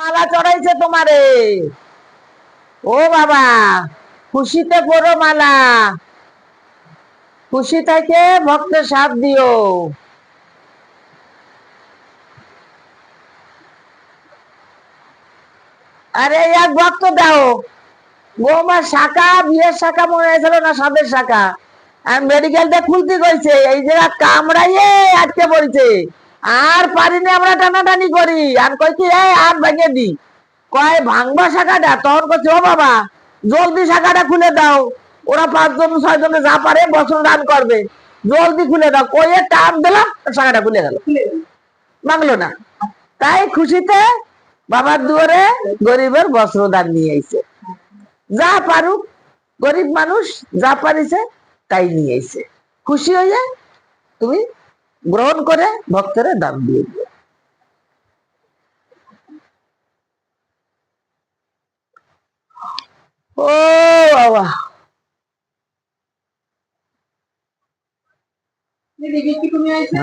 মালা চড়াইছে তোমারে। ও বাবা, খুশিতে পড়ো মালা, খুশি থেকে ভক্তের সাথ দিও। আরে এক ভক্ত দাও, বৌমার শাখা, বিয়ের শাখা মনে হয়েছিল না, সাদের শাখা। আর মেডিকেলটা খুলতে কইছে, এই জায়গা কামড়াইয়ে আটকে পড়েছে। আর পারিনি, আমরা টানাটানি করি, আর কইছি এই আর ভেঙে দি। কয় ভাঙবা শাখাটা, তখন করছে ও বাবা জলদি শাখাটা খুলে দাও, ওরা 5 জন 6 জনে যা পারে বছর দান করবে, জলদি খুলে দাও। কয়ে টান দিলাম, শাখাটা খুলে গেল, ভাঙলো না। তাই খুশিতে বাবার দুয়ারে গরিবের বস্ত্র দান নিয়ে আইছে। যা পারুক, গরিব মানুষ যা পারিছে তাই নিয়ে আইছে। খুশি হয়ে তুমি গ্রহণ করে ভক্তরে দান দিয়ে দিও। ও বাবা, দিদি কি তুমি আইছো?